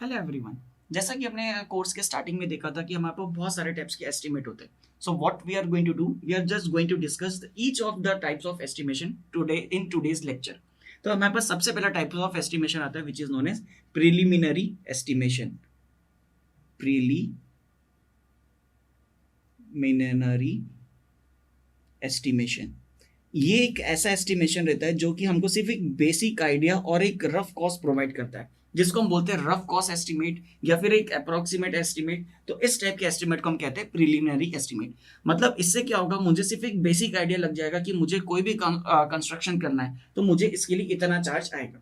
Hello everyone. जैसा कि हमने कोर्स के स्टार्टिंग में देखा था कि हमारे पास बहुत सारे टाइप्स के एस्टिमेट होते हैं। So what we are going to do, we are just going to discuss each of the types of estimation today in today's lecture. तो हमारे पास सबसे पहला टाइप ऑफ एस्टिमेशन आता है which is known as preliminary estimation. Preliminary estimation ये एक ऐसा estimation रहता है जो कि हमको सिर्फ एक बेसिक आइडिया और एक रफ कॉस्ट प्रोवाइड करता है, जिसको हम बोलते हैं रफ कॉस्ट एस्टिमेट या फिर एक अप्रोक्सीमेट एस्टिमेट। तो इस टाइप के एस्टिमेट को हम कहते हैं प्रिलिमिनरी एस्टिमेट। मतलब इससे क्या होगा, मुझे सिर्फ एक बेसिक आइडिया लग जाएगा कि मुझे कोई भी कंस्ट्रक्शन करना है तो मुझे इसके लिए इतना चार्ज आएगा।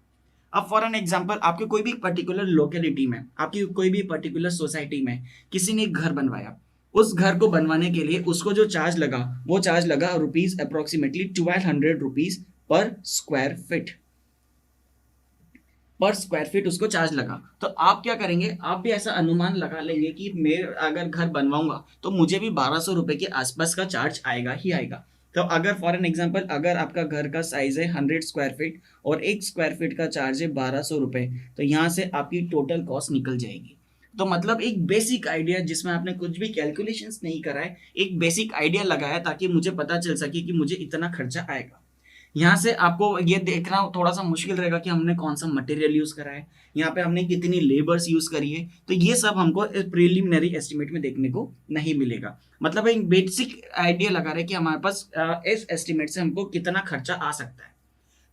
अब फॉर एन एग्जाम्पल, आपके कोई भी पर्टिकुलर लोकेलिटी में, आपकी कोई भी पर्टिकुलर सोसाइटी में किसी ने एक घर बनवाया। उस घर को बनवाने के लिए उसको जो चार्ज लगा वो चार्ज लगा rupees approximately 1200 rupees per square feet. पर स्क्वायर फीट उसको चार्ज लगा। तो आप क्या करेंगे, आप भी ऐसा अनुमान लगा लेंगे कि मैं अगर घर बनवाऊंगा तो मुझे भी 1200 रुपए के आसपास का चार्ज आएगा ही आएगा। तो अगर फॉर एन एग्जाम्पल, अगर आपका घर का साइज है 100 स्क्वायर फीट और एक स्क्वायर फीट का चार्ज है 1200 रुपए, तो यहाँ से आपकी टोटल कॉस्ट निकल जाएगी। तो मतलब एक बेसिक आइडिया जिसमें आपने कुछ भी कैलकुलेशंस नहीं करा है, एक बेसिक आइडिया लगाया ताकि मुझे पता चल सके कि मुझे इतना खर्चा आएगा। यहाँ से आपको ये देखना थोड़ा सा मुश्किल रहेगा कि हमने कौन सा मटेरियल यूज करा है, यहाँ पे हमने कितनी लेबर्स यूज करी है। तो ये सब हमको प्रिलिमिनरी एस्टिमेट में देखने को नहीं मिलेगा। मतलब एक बेसिक आइडिया लगा रहे कि हमारे पास इस एस्टिमेट से हमको कितना खर्चा आ सकता है,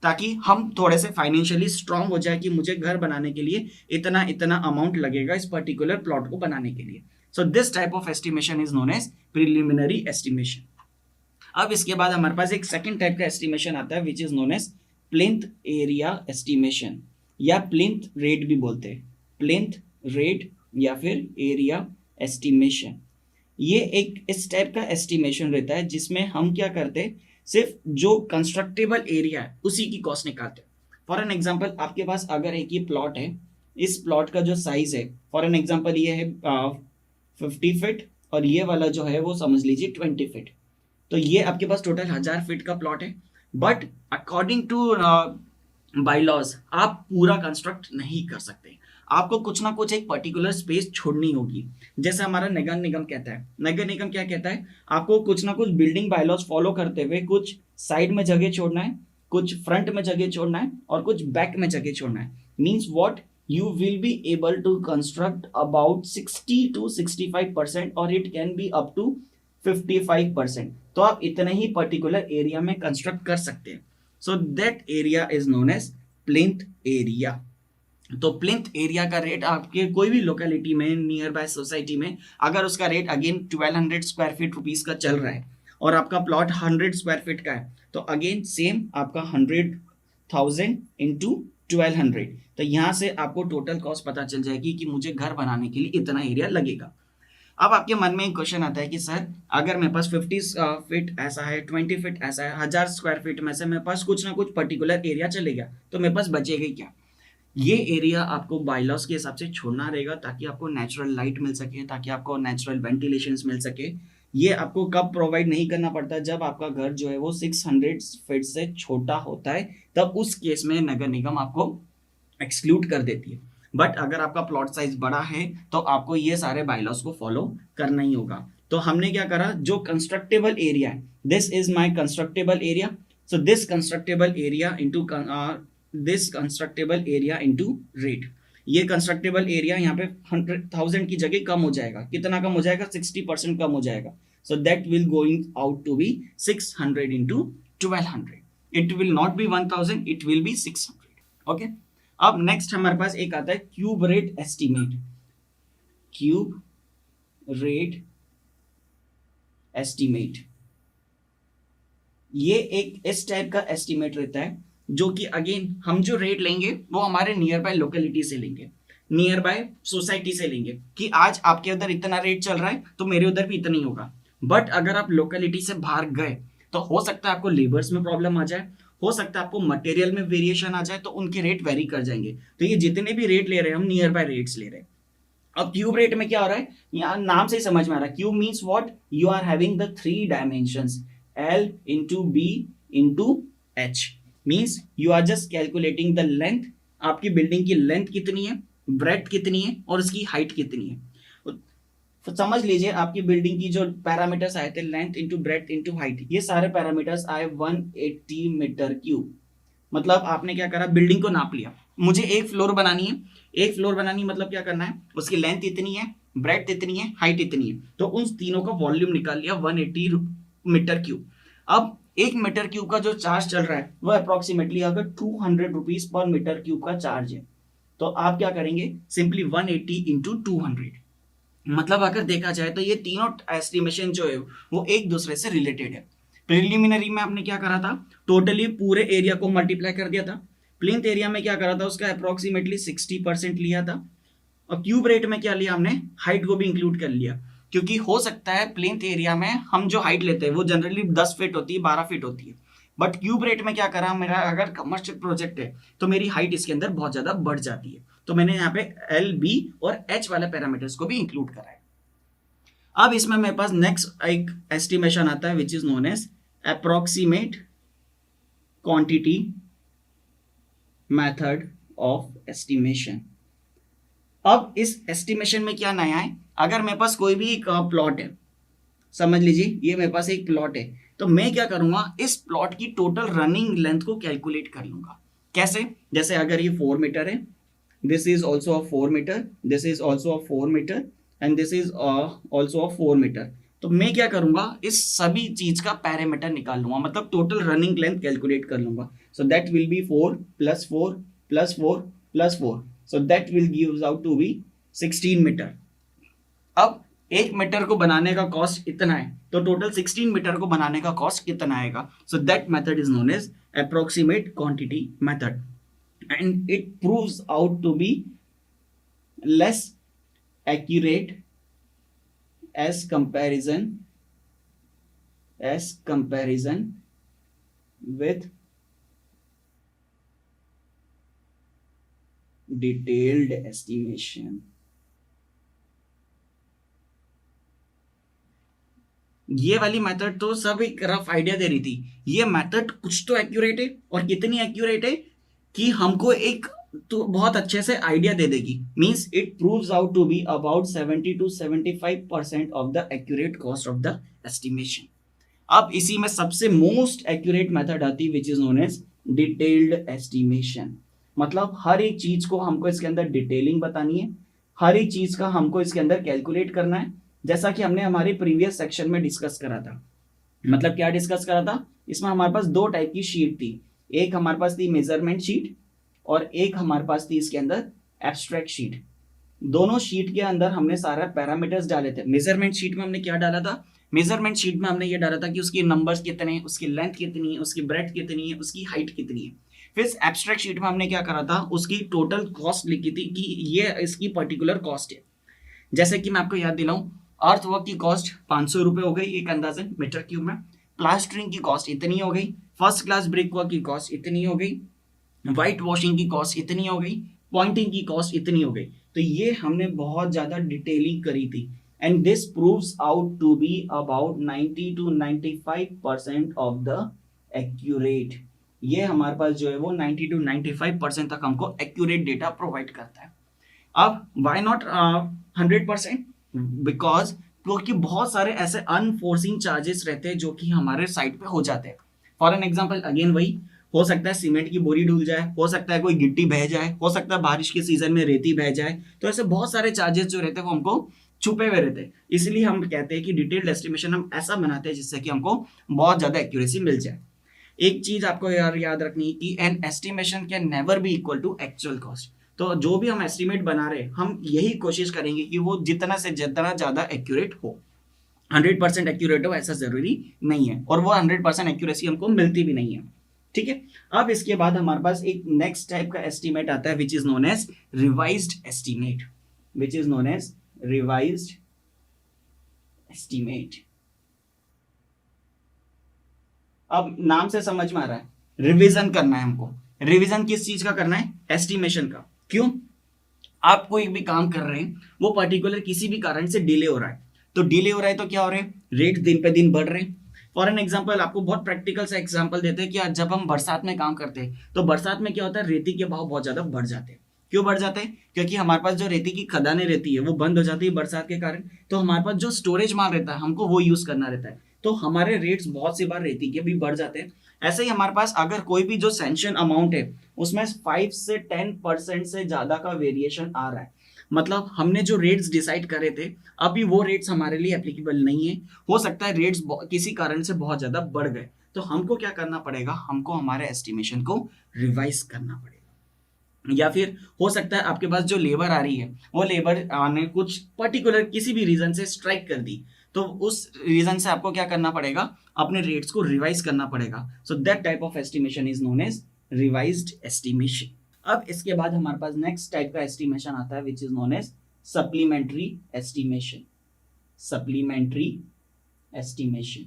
ताकि हम थोड़े से फाइनेंशियली स्ट्रांग हो जाए कि मुझे घर बनाने के लिए इतना इतना अमाउंट लगेगा इस पर्टिकुलर प्लॉट को बनाने के लिए। So this type of estimation is known as preliminary estimation. अब इसके बाद हमारे पास एक सेकंड टाइप का एस्टिमेशन आता है which is known as plinth area estimation, या प्लिंथ रेट भी बोलते हैं। प्लिंथ रेट या फिर एरिया एस्टिमेशन, ये एक इस टाइप का एस्टिमेशन रहता है जिसमें हम क्या करते हैं, सिर्फ जो कंस्ट्रक्टेबल एरिया है उसी की कॉस्ट निकालते हैं। फॉर एन एग्जाम्पल, आपके पास अगर एक ही प्लॉट है, इस प्लॉट का जो साइज है फॉर एन एग्जाम्पल ये है 50 फीट और ये वाला जो है वो समझ लीजिए 20 फीट। तो ये आपके पास टोटल 1000 फीट का प्लॉट है। But according to bylaws आप पूरा कंस्ट्रक्ट नहीं कर सकते, आपको कुछ ना कुछ एक पर्टिकुलर स्पेस छोड़नी होगी। जैसे हमारा नगर निगम कहता है, नगर निगम क्या कहता है, आपको कुछ ना कुछ बिल्डिंग बायलॉज फॉलो करते हुए कुछ साइड में जगह छोड़ना है, कुछ फ्रंट में जगह छोड़ना है और कुछ बैक में जगह छोड़ना है। Means what, you will be able to construct about 60 to 65% और it can be up to 55%। तो आप इतने ही पर्टिकुलर एरिया में कंस्ट्रक्ट कर सकते हैं। So that area is known as plinth area. तो प्लिंथ एरिया का रेट आपके कोई भी लोकेलिटी में, नियर बाय सोसाइटी में, अगर उसका rate again 1200 square feet rupees का चल रहा है और आपका प्लॉट 100 स्क्वायर फीट का है, तो अगेन सेम आपका 100,000 इंटू 1200। तो यहाँ से आपको टोटल कॉस्ट पता चल जाएगी कि मुझे घर बनाने के लिए इतना एरिया लगेगा। अब आपके मन में एक क्वेश्चन आता है कि सर, अगर मेरे पास 50 फीट ऐसा है, 20 फीट ऐसा है, 1000 स्क्वायर फीट में से मेरे पास कुछ ना कुछ पर्टिकुलर एरिया चले गया, तो मेरे पास बचेगा क्या? ये एरिया आपको बायलॉस के हिसाब से छोड़ना रहेगा ताकि आपको नेचुरल लाइट मिल सके, ताकि आपको नेचुरल वेंटिलेशन मिल सके। ये आपको कब प्रोवाइड नहीं करना पड़ता, जब आपका घर जो है वो 600 फीट से छोटा होता है, तब उस केस में नगर निगम आपको एक्सक्लूड कर देती है। बट अगर आपका प्लॉट साइज बड़ा है तो आपको ये सारे बायलॉस को फॉलो करना ही होगा। तो हमने क्या करा, जो कंस्ट्रक्टेबल एरिया है, this is my constructible area. So this constructible area into this constructible area into rate. ये कंस्ट्रक्टेबल एरिया यहाँ पे 100,000 की जगह कम हो जाएगा। कितना कम हो जाएगा? 60% कम हो जाएगा। So that will going out to be 600 into 1200। It will not be 1000, it will be 600। Okay. अब नेक्स्ट हमारे पास एक आता है cube rate estimate. Cube rate estimate, ये एक इस टाइप का एस्टीमेट रहता है जो कि अगेन हम जो रेट लेंगे वो हमारे नियर बाय लोकेलिटी से लेंगे, नियर बाय सोसाइटी से लेंगे कि आज आपके उधर इतना रेट चल रहा है तो मेरे उधर भी इतना ही होगा। बट अगर आप लोकेलिटी से बाहर गए तो हो सकता है आपको लेबर्स में प्रॉब्लम आ जाए, हो सकता है आपको मटेरियल में वेरिएशन आ जाए, तो उनके रेट वेरी कर जाएंगे। तो ये जितने भी रेट ले रहे हैं हम नियर बाय रेट्स ले रहे हैं। अब क्यूब रेट में क्या हो रहा है, यहाँ नाम से ही समझ में आ रहा है। Cube means what, you are having the 3 dimensions L into B into H. Means you are just calculating the length, आपकी बिल्डिंग की लेंथ कितनी है, ब्रेड्थ कितनी है और उसकी हाइट कितनी है। तो समझ लीजिए आपकी बिल्डिंग की जो पैरामीटर्स आए थे, length into breadth into height, ये सारे पैरामीटर्स आए 180 मीटर क्यूब। मतलब आपने क्या करा, बिल्डिंग को नाप लिया, मुझे एक फ्लोर बनानी है, एक फ्लोर बनानी मतलब क्या करना है, उसकी लेंथ इतनी है, ब्रेड्थ इतनी है, हाइट इतनी है, तो उन तीनों का वॉल्यूम निकाल लिया 180 मीटर क्यूब। अब एक मीटर क्यूब का जो चार्ज चल रहा है वो अप्रोक्सीमेटली अगर 200 रुपीज पर मीटर क्यूब का चार्ज है, तो आप क्या करेंगे, सिंपली 180 इंटू 200। मतलब अगर देखा जाए तो ये तीनों एस्टिमेशन जो है वो एक दूसरे से रिलेटेड है। प्रिलिमिनरी में आपने क्या करा था, टोटली पूरे एरिया को मल्टीप्लाई कर दिया था, प्लिंथ एरिया में क्या करा था, उसका अप्रोक्सीमेटली 60% लिया था, और क्यूब रेट में क्या लिया हमने, हाइट को भी इंक्लूड कर लिया, क्योंकि हो सकता है प्लिंथ एरिया में हम जो हाइट लेते हैं वो जनरली 10 फीट होती है, 12 फीट होती है, बट क्यूब रेट में क्या करा, मेरा अगर कमर्शियल प्रोजेक्ट है तो मेरी हाइट इसके अंदर बहुत ज्यादा बढ़ जाती है, तो मैंने यहाँ पे एल, बी और एच वाले पैरामीटर्स को भी इंक्लूड करा है। अब इसमें मेरे पास नेक्स्ट एक एस्टिमेशन आता है which is known as approximate quantity method of estimation. अब इस एस्टिमेशन में क्या नया है, अगर मेरे पास कोई भी एक प्लॉट है, समझ लीजिए ये मेरे पास एक प्लॉट है, तो मैं क्या करूंगा, इस प्लॉट की टोटल रनिंग लेंथ को कैलकुलेट कर लूंगा। कैसे, जैसे अगर ये 4 मीटर है, this is also a 4 metre, this is also a 4 metre and this is also a 4 metre, तो मैं क्या करूंगा, इस सभी चीज का पैरामीटर निकाल लूंगा, मतलब टोटल रनिंग लेंथ कैलकुलेट कर लूंगा। So that will be 4 plus 4 plus 4 plus 4, so that will gives out to be 16 metre. अब एक मीटर को बनाने का कॉस्ट इतना है, तो टोटल 16 मीटर को बनाने का कॉस्ट कितना आएगा, so that method is known as approximate quantity method, and it proves out to be less accurate as comparison with detailed estimation। ये वाली मेथड तो सब एक रफ आइडिया दे रही थी, ये मेथड कुछ तो एक्यूरेट है, और कितनी एक्यूरेट है कि हमको एक तो बहुत अच्छे से आइडिया दे देगी, means it proves out to be about 70 to 75% of the accurate cost of the estimation. अब इसी में सबसे मोस्ट एक्यूरेट मेथड आती है which is known as detailed estimation. मतलब हर एक चीज को हमको इसके अंदर डिटेलिंग बतानी है, हर एक चीज का हमको इसके अंदर कैलकुलेट करना है, जैसा कि हमने हमारे प्रीवियस सेक्शन में डिस्कस करा था। मतलब क्या डिस्कस करा था, इसमें हमारे पास दो टाइप की शीट थी, एक हमारे पास थी मेजरमेंट शीट और एक हमारे पास थी इसके अंदर एब्स्ट्रैक्ट शीट। दोनों शीट के अंदर हमने सारा पैरामीटर्स डाले थे। मेजरमेंट शीट में हमने क्या डाला था, मेजरमेंट शीट में हमने ये डाला था कि उसकी नंबर्स कितने हैं, उसकी लेंथ कितनी है, उसकी ब्रेड्थ कितनी है, उसकी हाइट कितनी है। फिर एब्स्ट्रैक्ट शीट में हमने क्या करा था, उसकी टोटल कॉस्ट लिखी थी कि ये इसकी पर्टिकुलर कॉस्ट है। जैसे कि मैं आपको याद दिलाऊं, अर्थ वर्क की कॉस्ट 500 रुपए हो गई एक अंदाजन मीटर क्यूब में, प्लास्टरिंग की कॉस्ट इतनी हो गई, फर्स्ट क्लास ब्रिक वर्क की कॉस्ट इतनी हो गई, व्हाइट वॉशिंग की कॉस्ट इतनी हो गई, पॉइंटिंग की कॉस्ट इतनी हो गई। तो ये हमने बहुत ज्यादा डिटेलिंग करी थी, and this proves out to be about 90 to 95% of the accurate. ये हमारे पास जो है वो 90 to 95% तक हमको एक्यूरेट डेटा प्रोवाइड करता है। अब व्हाई नॉट 100%, बिकॉज क्योंकि बहुत सारे ऐसे अनफोर्सिंग चार्जेस रहते हैं जो कि हमारे साइट पे हो जाते हैं। फॉर एन एग्जांपल अगेन वही, हो सकता है सीमेंट की बोरी डूल जाए, हो सकता है कोई गिट्टी बह जाए, हो सकता है बारिश के सीजन में रेती बह जाए, तो ऐसे बहुत सारे चार्जेस जो रहते हैं वो हमको छुपे हुए रहते हैं। इसलिए हम कहते हैं कि डिटेल्ड एस्टिमेशन हम ऐसा बनाते हैं जिससे कि हमको बहुत ज्यादा एक्यूरेसी मिल जाए। एक चीज आपको याद रखनी है कि an estimation can never be equal to actual cost. तो जो भी हम एस्टिमेट बना रहे हैं हम यही कोशिश करेंगे कि वो जितना से जितना ज्यादा एक्यूरेट हो। 100% एक्यूरेट हो ऐसा जरूरी नहीं है, और वो 100% एक्यूरेसी हमको मिलती भी नहीं है। ठीक है, अब इसके बाद हमारे पास एक नेक्स्ट टाइप का एस्टिमेट आता है which is known as revised estimate, which is known as revised estimate. अब नाम से समझ में आ रहा है, रिवीजन करना है हमको। रिवीजन किस चीज का करना है, एस्टिमेशन का। क्यों, आप कोई भी काम कर रहे हैं वो पर्टिकुलर किसी भी कारण से डिले हो रहा है, तो डिले हो रहा है तो क्या हो रहा है, रेट दिन पे दिन बढ़ रहे हैं। फॉर एन एग्जाम्पल आपको बहुत प्रैक्टिकल सा एग्जाम्पल देते हैं कि जब हम बरसात में काम करते हैं तो बरसात में क्या होता है, रेती के भाव बहुत ज्यादा बढ़ जाते हैं। क्यों बढ़ जाते हैं? क्योंकि हमारे पास जो रेती की खदानें रहती है वो बंद हो जाती है बरसात के कारण, तो हमारे पास जो स्टोरेज माल रहता है हमको वो यूज करना रहता है, तो हमारे रेट्स बहुत सी बार रेती के भी बढ़ जाते हैं। ऐसे ही हमारे पास अगर कोई भी जो सैंक्शन अमाउंट है उसमें 5 से 10% से ज्यादा का वेरिएशन आ रहा है, मतलब हमने जो रेट्स डिसाइड करे थे अभी वो रेट्स हमारे लिए एप्लीकेबल नहीं है, हो सकता है रेट्स किसी कारण से बहुत ज्यादा बढ़ गए, तो हमको क्या करना पड़ेगा, हमको हमारे एस्टिमेशन को रिवाइज करना पड़ेगा। या फिर हो सकता है आपके पास जो लेबर आ रही है वो लेबर ने कुछ पर्टिकुलर किसी भी रीजन से स्ट्राइक कर दी, तो उस रीजन से आपको क्या करना पड़ेगा, अपने रेट्स को रिवाइज करना पड़ेगा। So that type of estimation is known as revised estimation. अब इसके बाद हमारे पास नेक्स्ट टाइप का एस्टिमेशन आता है which is known as supplementary estimation. Supplementary estimation,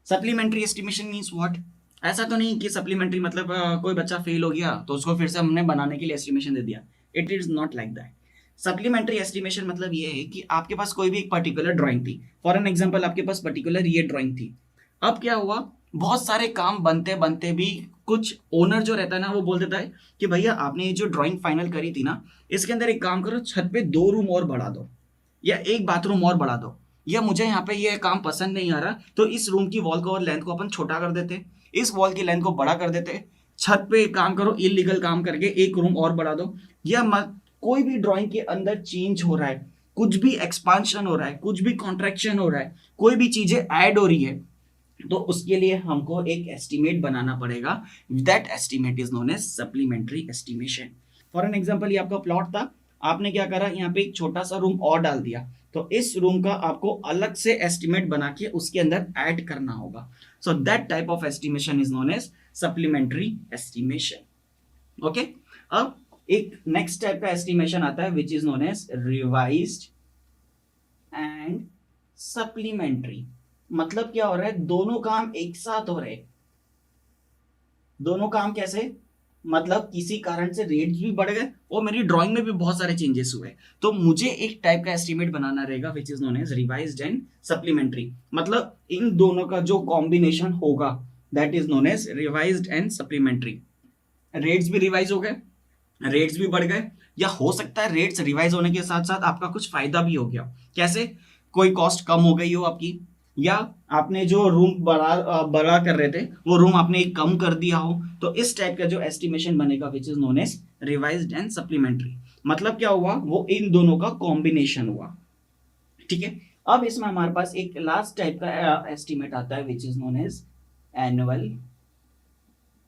supplementary estimation means what? ऐसा तो नहीं कि सप्लीमेंट्री मतलब कोई बच्चा फेल हो गया तो उसको फिर से हमने बनाने के लिए एस्टिमेशन दे दिया, it is not like that. Supplementary estimation मतलब ये है कि आपके पास कोई भी एक पर्टिकुलर ड्राइंग थी, फॉर एन एग्जांपल आपके पास पर्टिकुलर ये ड्राइंग थी, अब क्या हुआ, बहुत सारे काम बनते बनते भी कुछ ओनर जो रहता है ना वो बोल देता है कि भैया आपने ये जो ड्राइंग फाइनल करी थी ना इसके अंदर एक काम करो, छत पे 2 रूम और बढ़ा दो या एक बाथरूम और बढ़ा दो, या मुझे यहाँ पे ये काम पसंद नहीं आ रहा तो इस रूम की वॉल को और लेंथ को अपन छोटा कर देते, इस वॉल की लेंथ को बड़ा कर देते, छत पे एक काम करो इलीगल काम करके एक रूम और बढ़ा दो, या मत कोई भी ड्राइंग के अंदर चेंज हो रहा है, कुछ भी एक्सपांशन हो रहा है, कुछ भी कॉन्ट्रैक्शन हो रहा है, कोई भी चीजें ऐड हो रही है, तो उसके लिए हमको एक एस्टिमेट बनाना पड़ेगा, that estimate is known as supplementary estimation. For an example ये आपका प्लॉट था, आपने क्या करा, यहाँ पे एक छोटा सा रूम और डाल दिया, तो इस रूम का आपको अलग से एस्टिमेट बना के उसके अंदर ऐड करना होगा। So that type of estimation is known as supplementary estimation. Okay, अब एक नेक्स्ट टाइप का एस्टिमेशन आता है which is known as revised and supplementary. मतलब क्या हो रहा है, दोनों काम एक साथ हो रहे, दोनों काम कैसे, मतलब किसी कारण से रेट्स भी बढ़ गए और मेरी ड्राइंग में भी बहुत सारे चेंजेस हुए, तो मुझे एक टाइप का एस्टिमेट बनाना रहेगा which is known as revised and supplementary. मतलब इन दोनों का जो कॉम्बिनेशन होगा that is known as revised and supplementary. Rates भी रिवाइज हो गए, रेट्स भी बढ़ गए, या हो सकता है रेट्स रिवाइज होने के साथ साथ आपका कुछ फायदा भी हो गया, कैसे, कोई कॉस्ट कम हो गई हो आपकी, या आपने जो रूम बड़ा कर रहे थे वो रूम आपने एक कम कर दिया हो, तो इस टाइप का जो एस्टिमेशन बनेगा which is known as revised and supplementary. मतलब क्या हुआ, वो इन दोनों का कॉम्बिनेशन हुआ। ठीक है, अब इसमें हमारे पास एक लास्ट टाइप का एस्टिमेट आता है which is known as annual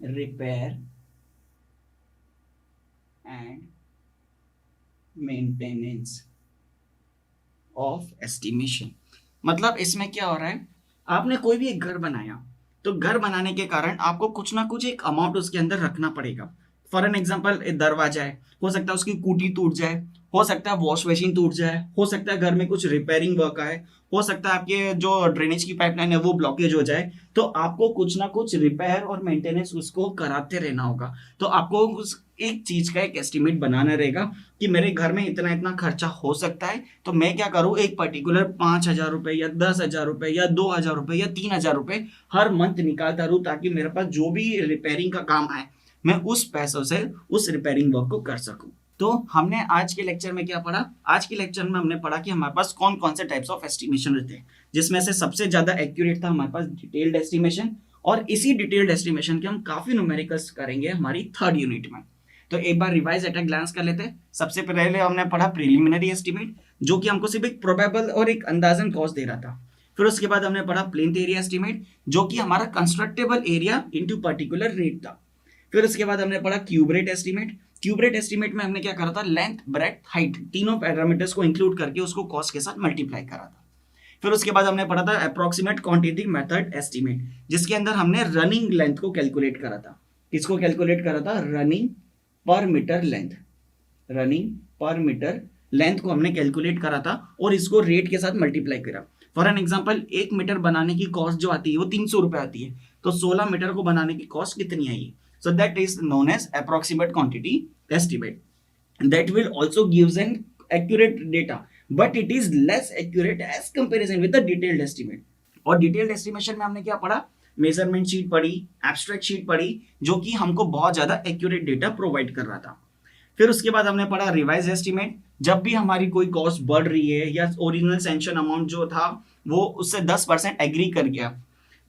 repair and maintenance of estimation. मतलब इसमें क्या हो रहा है, आपने कोई भी एक घर बनाया, तो घर बनाने के कारण आपको कुछ ना कुछ एक अमाउंट उसके अंदर रखना पड़ेगा। फॉर एन एग्जांपल दरवाजा है, हो सकता है उसकी कुटी टूट जाए, हो सकता है वॉश बेसिन टूट जाए, हो सकता है घर में कुछ रिपेयरिंग वर्क आए, हो सकता है आपके जो ड्रेनेज की पाइपलाइन है वो ब्लॉकेज हो जाए, तो आपको कुछ ना कुछ रिपेयर और मेंटेनेंस उसको कराते रहना होगा। तो आपको उस एक चीज का एक एस्टिमेट बनाना रहेगा कि मेरे घर में इतना इतना खर्चा हो सकता है, तो मैं क्या करूं, एक पर्टिकुलर 5,000 रुपए या 10,000 रुपए या 2,000 रुपए या 3,000 रुपए हर मंथ निकालता रहूं, ताकि मेरे पास जो भी रिपेयरिंग का काम आए मैं उस पैसों से उस रिपेयरिंग वर्क को कर सकूं। तो हमने आज के लेक्चर में क्या पढ़ा, आज के लेक्चर में हमने पढ़ा कि हमारे पास कौन कौन से टाइप्स ऑफ एस्टिमेशन रहते हैं, जिसमें से सबसे ज्यादा एक्यूरेट था हमारे पास डिटेल्ड एस्टिमेशन, और इसी डिटेल्ड एस्टिमेशन के हम काफी न्यूमेरिकल्स करेंगे हमारी 3rd यूनिट में। तो एक बार रिवाइज एट अ ग्लांस कर लेते हैं। सबसे पहले हमने पढ़ा प्रिलिमिनरी एस्टिमेट, जो कि हमको सिर्फ एक प्रोबेबल और एक अंदाजन कॉस्ट दे रहा था। फिर उसके बाद हमने पढ़ा प्लिंथ एरिया एस्टिमेट, जो कि हमारा कंस्ट्रक्टेबल एरिया इनटू पर्टिकुलर रेट था। फिर उसके बाद हमने पढ़ा cube rate estimate. Cube rate estimate में हमने क्या करा था, लेंथ, ब्रेड्थ, हाइट तीनों पैरामीटर्स को इंक्लूड करके उसको कॉस्ट के साथ मल्टीप्लाई करा था। फिर उसके बाद हमने पढ़ा था अप्रोक्सीमेट क्वांटिटी मेथड एस्टिमेट, जिसके अंदर हमने रनिंग लेंथ को कैलकुलेट करा था। किसको कैलकुलेट करा था, रनिंग पर मीटर लेंथ, रनिंग पर मीटर लेंथ को हमने कैलकुलेट करा था और इसको रेट के साथ मल्टीप्लाई करा। फॉर एन एग्जांपल 1 मीटर बनाने की कॉस्ट जो आती है वो 300 रुपए आती है, तो 16 मीटर को बनाने की कॉस्ट कितनी आई? So that is known as approximate quantity estimate. That will also gives an accurate data, but it is less accurate as comparison with the detailed estimate. और डिटेल्ड एस्टिमेशन में हमने क्या पढ़ा, मेजरमेंट शीट पढ़ी, abstract sheet पढ़ी, जो कि हमको बहुत ज़्यादा एक्यूरेट डेटा प्रोवाइड कर रहा था। फिर उसके बाद हमने पढ़ा रिवाइज एस्टीमेट। जब भी हमारी कोई कॉस्ट बढ़ रही है या ओरिजिनल सैंक्शन अमाउंट जो था वो उससे 10% एग्री कर गया,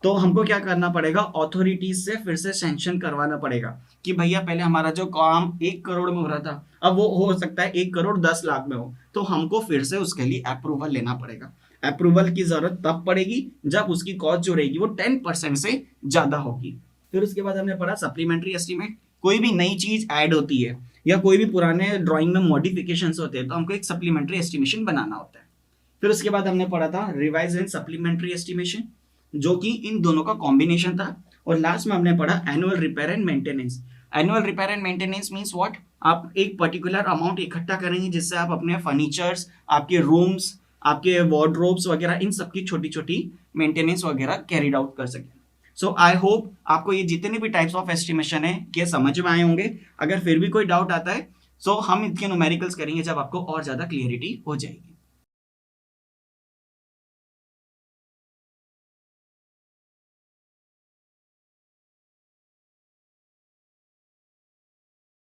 तो हमको क्या करना पड़ेगा, अथॉरिटीज से फिर से सैंक्शन करवाना पड़ेगा कि भैया पहले हमारा जो काम 1 करोड़ में हो रहा था अब वो हो सकता है 1 करोड़ 10 लाख में हो, तो हमको फिर से उसके लिए अप्रूवल लेना पड़ेगा। अप्रूवल की जरूरत तब पड़ेगी जब उसकी कॉस्ट जो रहेगी वो 10% से ज्यादा होगी। फिर उसके बाद हमने पढ़ा सप्लीमेंट्री एस्टीमेट। कोई भी नई चीज ऐड होती है या कोई भी पुराने ड्राइंग में मॉडिफिकेशन होते हैं तो हमको एक सप्लीमेंट्री एस्टिमेशन बनाना होता है। फिर उसके बाद हमने पढ़ा था रिवाइज एंड सप्लीमेंट्री एस्टिमेशन, जो कि इन दोनों का कॉम्बिनेशन था। और लास्ट में हमने पढ़ा annual repair and maintenance. Annual repair and maintenance means what, आप एक पर्टिकुलर अमाउंट इकट्ठा करेंगे जिससे आप अपने फर्नीचर्स, आपके रूम्स, आपके वार्डरोब्स वगैरह इन सबकी छोटी छोटी मेंटेनेंस वगैरह कैरिड आउट कर सकें। सो आई होप आपको ये जितने भी टाइप्स ऑफ एस्टिमेशन है ये समझ में आए होंगे। अगर फिर भी कोई डाउट आता है तो हम इनके न्यूमेरिकल्स करेंगे जब आपको और ज़्यादा क्लियरिटी हो जाएगी।